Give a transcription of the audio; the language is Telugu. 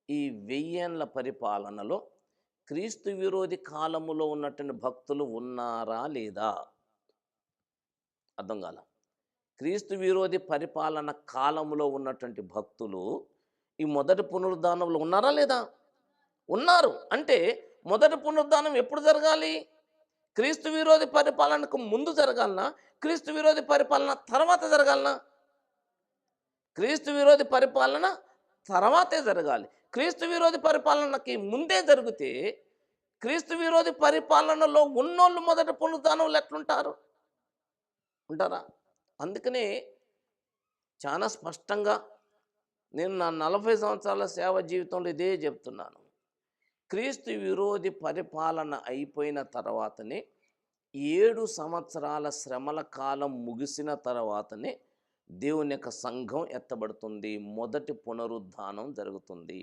ఈ వెయ్యేండ్ల పరిపాలనలో క్రీస్తు విరోధి కాలములో ఉన్నటువంటి భక్తులు ఉన్నారా లేదా? అర్థం కాల. క్రీస్తు విరోధి పరిపాలన కాలంలో ఉన్నటువంటి భక్తులు ఈ మొదటి పునరుద్ధానంలో ఉన్నారా లేదా? ఉన్నారు. అంటే మొదటి పునరుద్ధానం ఎప్పుడు జరగాలి? క్రీస్తు విరోధి పరిపాలనకు ముందు జరగాలనా? క్రీస్తు విరోధి పరిపాలన తర్వాత జరగాలనా? క్రీస్తు విరోధి పరిపాలన తర్వాతే జరగాలి. క్రీస్తు విరోధి పరిపాలనకి ముందే జరిగితే క్రీస్తు విరోధి పరిపాలనలో ఉన్నోళ్ళు మొదటి పునరుద్ధానంలో ఎట్లుంటారు? ఉంటారా? అందుకనే చాలా స్పష్టంగా నేను నా 40 సంవత్సరాల సేవ జీవితంలో ఇదే చెప్తున్నాను. క్రీస్తు విరోధి పరిపాలన అయిపోయిన తర్వాతనే 7 సంవత్సరాల శ్రమల కాలం ముగిసిన తర్వాతనే దేవుని యొక్క సంఘం ఎత్తబడుతుంది. మొదటి పునరుద్ధానం జరుగుతుంది.